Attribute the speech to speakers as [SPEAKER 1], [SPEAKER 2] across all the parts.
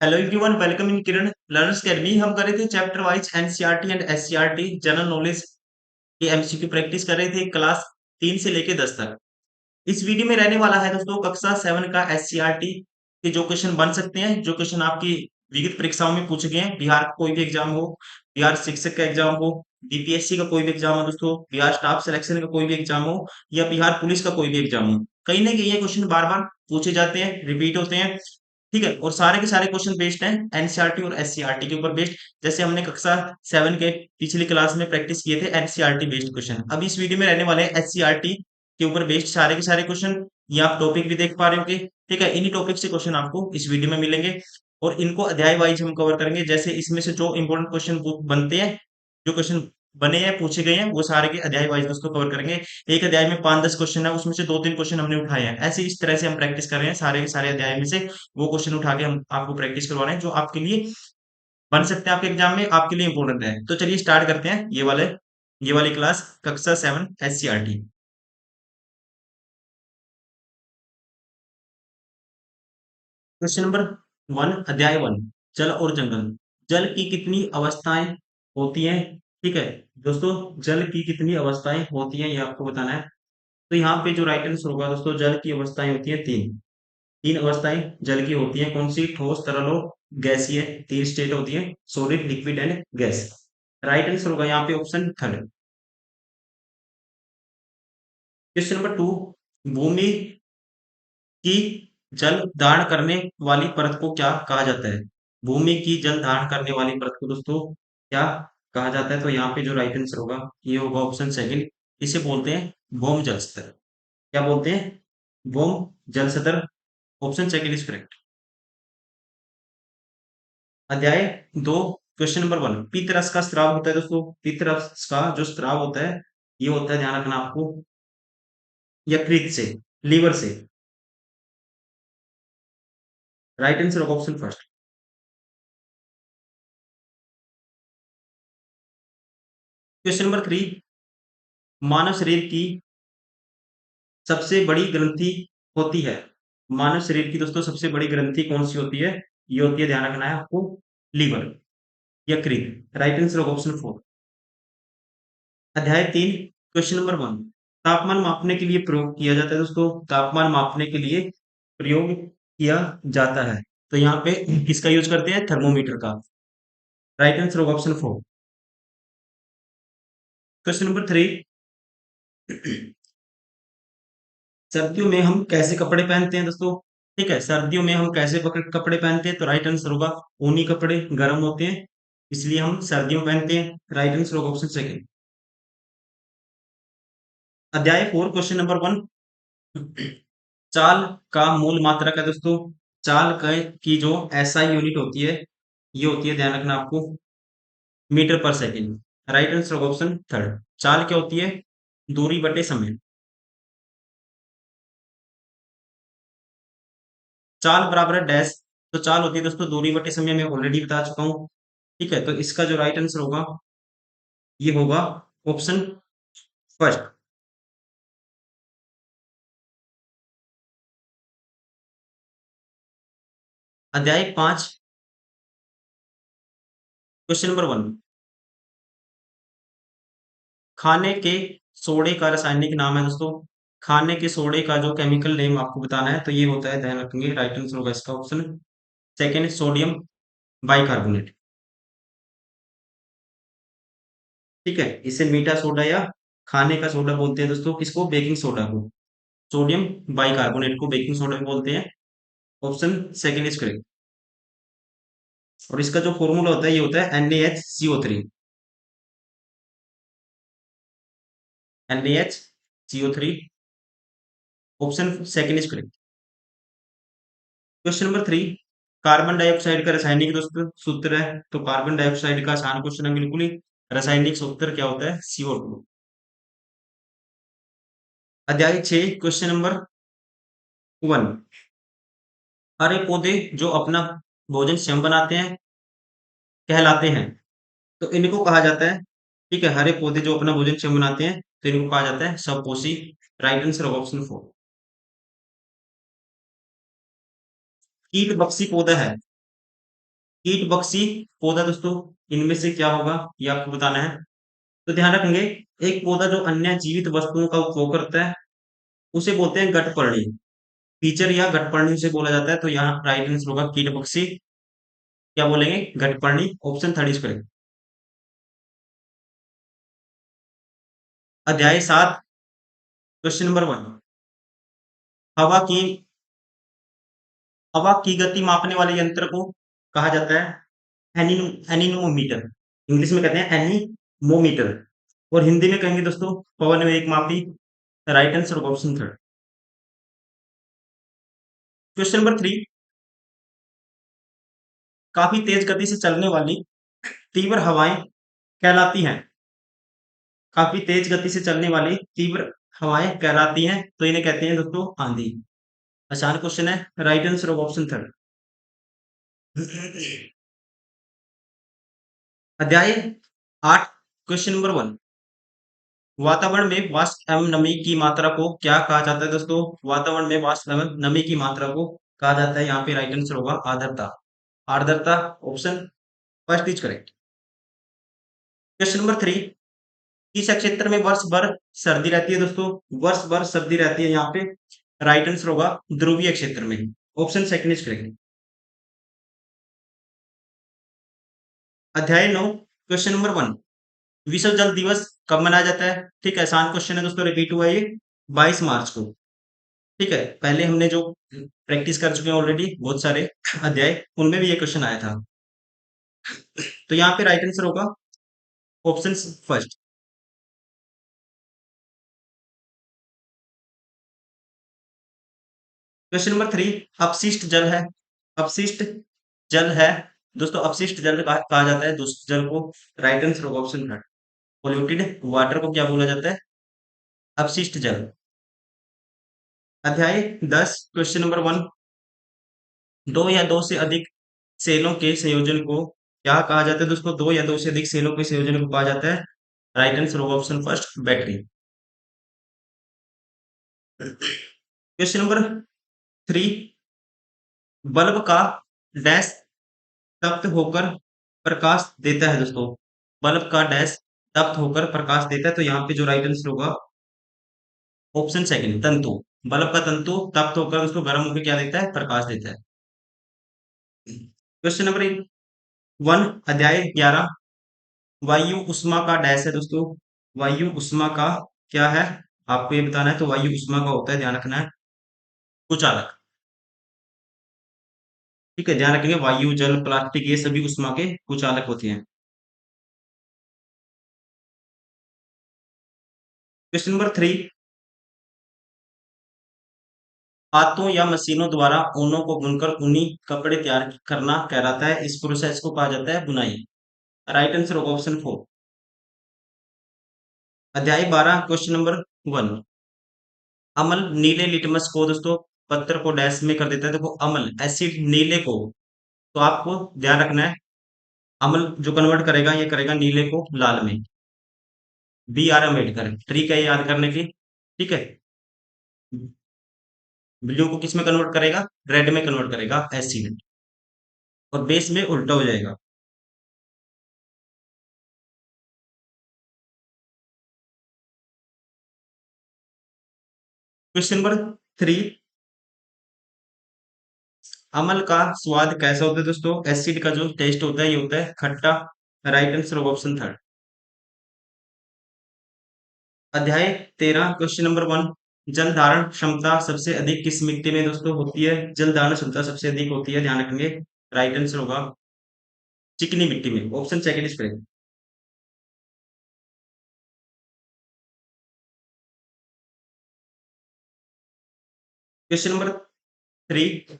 [SPEAKER 1] Hello everyone, welcome in Kiran learners academy. हम कर रहे थे chapter wise NCERT and SCERT general knowledge की एमसीक्यू प्रैक्टिस कर रहे थे क्लास 3 से लेके 10 तक। इस वीडियो में रहने वाला है दोस्तों कक्षा 7 का एससीईआरटी के जो क्वेश्चन बन सकते हैं, जो क्वेश्चन आपकी विगत परीक्षाओं में पूछे गए हैं। बिहार का कोई भी एग्जाम हो, बिहार शिक्षक का एग्जाम हो, बीपीएससी का कोई भी एग्जाम हो दोस्तों, बिहार स्टाफ सिलेक्शन का कोई भी एग्जाम हो, या बिहार पुलिस का कोई भी एग्जाम हो, कहीं ना कहीं ये क्वेश्चन बार बार पूछे जाते हैं, रिपीट होते हैं। ठीक है, और सारे के सारे क्वेश्चन बेस्ड हैं एनसीईआरटी और एससीईआरटी के ऊपर बेस्ड। जैसे हमने कक्षा 7 के पिछली क्लास में प्रैक्टिस किए थे एनसीईआरटी बेस्ड क्वेश्चन, अब इस वीडियो में रहने वाले हैं एससीईआरटी के ऊपर बेस्ड सारे के सारे क्वेश्चन। ये आप टॉपिक भी देख पा रहे होंगे। ठीक है, इन्हीं टॉपिक से क्वेश्चन आपको इस वीडियो में मिलेंगे और इनको अध्याय वाइज हम कवर करेंगे। जैसे इसमें से जो इंपॉर्टेंट क्वेश्चन बनते हैं, जो क्वेश्चन बने हैं, पूछे गए हैं, वो सारे के अध्याय वाइज दोस्तों कवर करेंगे। एक अध्याय में 5-10 क्वेश्चन है, उसमें से 2-3 क्वेश्चन हमने उठाए हैं। ऐसे इस तरह से हम प्रैक्टिस कर रहे हैं सारे के सारे अध्याय में से वो क्वेश्चन उठा के हम आपको प्रैक्टिस करवा रहे हैं, जो आपके लिए बन सकते हैं, आपके एग्जाम में आपके लिए इंपॉर्टेंट है। तो चलिए स्टार्ट करते हैं ये वाली क्लास कक्षा 7 एससीईआरटी। क्वेश्चन नंबर 1, अध्याय 1, जल और जंगल। जल की कितनी अवस्थाएं होती हैं? ठीक है दोस्तों, जल की कितनी अवस्थाएं होती हैं ये आपको बताना है। तो यहाँ पे जो राइट आंसर होगा दोस्तों, जल की अवस्थाएं होती है तीन। तीन अवस्थाएं जल की होती हैं। कौन सी? ठोस, तरल और गैसीय। तीन स्टेट होती है, solid, liquid and gas. Right answer होगा यहाँ पे ऑप्शन थर्ड। क्वेश्चन नंबर 2, भूमि की जल धारण करने वाली परत को क्या कहा जाता है? भूमि की जल धारण करने वाली परत को दोस्तों क्या कहा जाता है? तो यहाँ पे जो राइट आंसर होगा ये होगा ऑप्शन सेकंड। इसे बोलते हैं भौम जल स्तर। क्या बोलते हैं? भौम जल स्तर। Option second is correct. अध्याय 2, क्वेश्चन नंबर 1, पित्त रस का स्राव होता है दोस्तों। पित्त रस का जो स्राव होता है, ये होता है, ध्यान रखना आपको, यकृत से, लीवर से। राइट आंसर होगा ऑप्शन फर्स्ट। क्वेश्चन नंबर 3, मानव शरीर की सबसे बड़ी ग्रंथि होती है। मानव शरीर की दोस्तों सबसे बड़ी ग्रंथि कौन सी होती है? ये होती है, ध्यान रखना है आपको, लीवर, यकृत। राइट आंसर होगा ऑप्शन 4। अध्याय 3, क्वेश्चन नंबर 1, तापमान मापने के लिए प्रयोग किया जाता है दोस्तों। तापमान मापने के लिए प्रयोग किया जाता है, तो यहाँ पे किसका यूज करते हैं? थर्मोमीटर का। राइट आंसर होगा ऑप्शन 4। क्वेश्चन नंबर 3, सर्दियों में हम कैसे कपड़े पहनते हैं दोस्तों? ठीक है, सर्दियों में हम कैसे कपड़े पहनते हैं? तो राइट आंसर होगा ऊनी कपड़े, गर्म होते हैं, इसलिए हम सर्दियों में पहनते हैं। राइट आंसर होगा ऑप्शन सेकंड। अध्याय 4, क्वेश्चन नंबर 1, चाल का मूल मात्रक है दोस्तों। चाल का की जो एसआई यूनिट होती है, ये होती है, ध्यान रखना आपको, मीटर पर सेकंड। राइट आंसर होगा ऑप्शन थर्ड। चाल क्या होती है? दूरी बटे समय। चाल बराबर है डैश। तो चाल होती है दोस्तों दूरी बटे समय, मैं ऑलरेडी बता चुका हूँ। ठीक है, तो इसका जो राइट आंसर होगा ये होगा ऑप्शन फर्स्ट। अध्याय 5, क्वेश्चन नंबर 1, खाने के सोडे का रासायनिक नाम है दोस्तों। खाने के सोडे का जो केमिकल नेम आपको बताना है, तो ये होता है, ध्यान रखेंगे, राइट आंसर होगा इसका ऑप्शन सेकेंड, सोडियम बाइकार्बोनेट। ठीक है, इसे मीठा सोडा या खाने का सोडा बोलते हैं दोस्तों। किसको? बेकिंग सोडा को। सोडियम बाइकार्बोनेट को बेकिंग सोडा भी बोलते हैं। Option second is correct. और इसका जो फॉर्मूला होता है ये होता है NaHCO3। NaHCO3। Option second is correct. Question number 3, carbon dioxide का रासायनिक दोस्तों सूत्र है। तो कार्बन डाइऑक्साइड का आसान क्वेश्चन है बिल्कुल ही। रासायनिक सूत्र क्या होता है? CO2। अध्याय 6, क्वेश्चन नंबर 1, हरे पौधे जो अपना भोजन स्वयं बनाते हैं कहलाते हैं, तो इनको कहा जाता है, ठीक है, हरे पौधे जो अपना भोजन स्वयं बनाते हैं तो इनको कहा जाता है सपोषी। राइट आंसर होगा ऑप्शन 4। कीट बक्सी पौधा है, कीट बख्शी पौधा दोस्तों इनमें से क्या होगा ये आपको बताना है। तो ध्यान रखेंगे, एक पौधा जो अन्य जीवित वस्तुओं का उपभोग करता है उसे बोलते हैं गठपर्णी। फीचर या गठपर्णी उसे बोला जाता है। तो यहाँ राइट आंसर होगा कीट बख्शी, क्या बोलेंगे, गठपर्णी। Option third is correct. अध्याय 7, क्वेश्चन नंबर 1। हवा की हवा की गति मापने वाले यंत्र को कहा जाता है एनीमोमीटर। इंग्लिश में कहते हैं एनीमोमीटर, और हिंदी में कहेंगे दोस्तों पवन वेग मापी। राइट आंसर होगा ऑप्शन थर्ड। Question number 3। काफी तेज गति से चलने वाली तीव्र हवाएं कहलाती हैं। काफी तेज गति से चलने वाली तीव्र हवाएं कहलाती हैं, तो इन्हें कहते हैं दोस्तों आंधी। आसान क्वेश्चन है। राइट आंसर होगा ऑप्शन थर्ड। अध्याय 8, क्वेश्चन नंबर 1। वातावरण में वाष्प एवं नमी की मात्रा को क्या कहा जाता है दोस्तों? वातावरण में वाष्प एवं नमी की मात्रा को कहा जाता है, यहाँ पे राइट आंसर होगा आर्द्रता। आर्द्रता option first is correct. Question number 3। किस क्षेत्र में वर्ष भर सर्दी रहती है दोस्तों? वर्ष भर सर्दी रहती है यहाँ पे। राइट आंसर होगा ध्रुवीय क्षेत्र में। Option second is correct. अध्याय 9, क्वेश्चन नंबर 1। विश्व जल दिवस कब मनाया जाता है? ठीक है, आसान क्वेश्चन है दोस्तों, रिपीट हुआ ये 22 मार्च को। ठीक है, पहले हमने जो प्रैक्टिस कर चुके हैं ऑलरेडी बहुत सारे अध्याय, उनमें भी ये क्वेश्चन आया था। तो यहाँ पे राइट आंसर होगा ऑप्शन फर्स्ट। Question number 3। अपशिष्ट जल है। अपशिष्ट जल है दोस्तों, अपशिष्ट जल कहा जाता है दूषित जल को। राइट आंसर होगा ऑप्शन थर्ड। पोल्यूटेड वाटर को क्या बोला जाता है? अपशिष्ट जल। अध्याय 10, क्वेश्चन नंबर 1। दो या दो से अधिक सेलों के संयोजन को क्या कहा जाता है दोस्तों? दो या दो से अधिक सेलों के संयोजन को कहा जाता है। राइट आंसर होगा option first, battery. Question number 3। Bulb का डैश तप्त होकर प्रकाश देता है दोस्तों। बल्ब का डैश तप्त होकर प्रकाश देता है, तो यहाँ पे जो राइट आंसर होगा ऑप्शन सेकंड, तंतु। बल्ब का तंतु तप्त होकर उसको गर्म होकर क्या देता है? प्रकाश देता है। क्वेश्चन नंबर 1, अध्याय 11। वायु उष्मा का डैश है दोस्तों। वायु उष्मा का क्या है आपको ये बताना है। तो वायु उष्मा का होता है, ध्यान रखना है, कुचालक। ठीक है, ध्यान रखेंगे, वायु जल प्लास्टिक ये सभी उष्मा के कुचालक होते हैं। Question number 3। हाथों या मशीनों द्वारा ऊनों को बुनकर ऊनी कपड़े तैयार करना कहलाता है, इस प्रोसेस को कहा जाता है बुनाई। राइट आंसर होगा ऑप्शन 4। अध्याय 12, क्वेश्चन नंबर 1। अम्ल नीले लिटमस को दोस्तों पत्थर को डैश में कर देता है। देखो अम्ल एसिड नीले को, तो आपको ध्यान रखना है, अम्ल जो कन्वर्ट करेगा ये करेगा नीले को लाल में। बी आर अम्बेडकर, ट्रिक है याद करने की। ठीक है, ब्लू को किस में कन्वर्ट करेगा? रेड में कन्वर्ट करेगा एसिड, और बेस में उल्टा हो जाएगा। Question number 3। अम्ल का स्वाद कैसा होता है दोस्तों? एसिड का जो टेस्ट होता है ये होता है खट्टा। राइट आंसर होगा ऑप्शन थर्ड। अध्याय 13, क्वेश्चन नंबर 1। जल धारण क्षमता सबसे अधिक किस मिट्टी में दोस्तों होती है? जल धारण क्षमता सबसे अधिक होती है, ध्यान रखेंगे, राइट आंसर होगा चिकनी मिट्टी में। Option second is correct. Question number 3।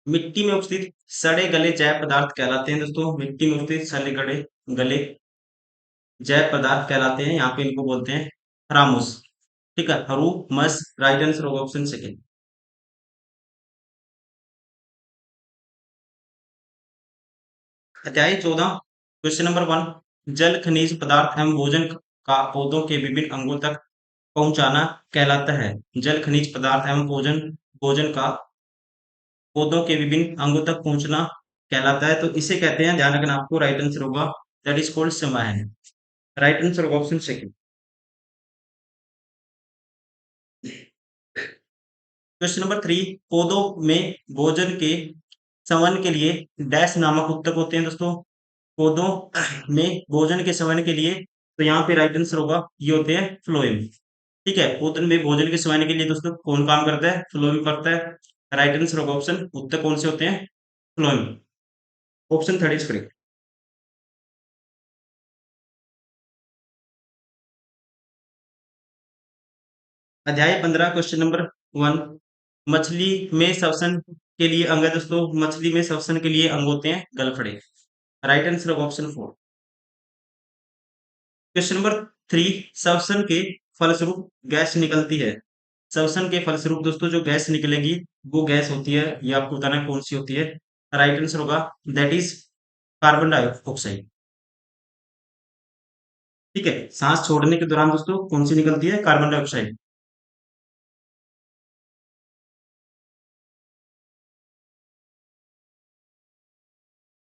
[SPEAKER 1] मिट्टी में उपस्थित सड़े गले जैव पदार्थ कहलाते हैं दोस्तों। मिट्टी में उपस्थित सड़े गले गले जैव पदार्थ कहलाते हैं, यहाँ पे इनको बोलते हैं हरामुस। ठीक है, हरू मस। राइट आंसर होगा ऑप्शन सेकंड। अध्याय 14, क्वेश्चन नंबर 1। जल खनिज पदार्थ एवं भोजन का पौधों के विभिन्न अंगों तक पहुंचाना कहलाता है। जल खनिज पदार्थ एवं भोजन भोजन का पौधों के विभिन्न अंगों तक पहुंचना कहलाता है। तो इसे कहते हैं, ध्यान रखना आपको, राइट आंसर होगा दैट इज कॉल्ड संवहन। राइट आंसर होगा option second. Question number three, पौधों में भोजन के संवहन के लिए डैश नामक उत्तक होते हैं दोस्तों। पौधों में भोजन के संवहन के लिए, तो यहाँ पे राइट आंसर होगा ये होते हैं फ्लोएम। ठीक है, पौधों में भोजन के संवहन के लिए दोस्तों कौन काम करता है? फ्लोएम करता है। राइट आंसर होगा ऑप्शन, उत्तक कौन से होते हैं? Phloem. Option third is correct. अध्याय 15 क्वेश्चन नंबर वन, मछली में श्वसन के लिए अंग है दोस्तों। मछली में श्वसन के लिए अंग होते हैं गलफड़े। Right answer of option four. Question number three, श्वसन के फलस्वरूप गैस निकलती है। श्वसन के फलस्वरूप दोस्तों जो गैस निकलेगी वो गैस होती है, ये आपको बताना है कौन सी होती है। राइट आंसर होगा दैट इज कार्बन डाइऑक्साइड। ठीक है, सांस छोड़ने के दौरान दोस्तों कौन सी निकलती है? Carbon dioxide.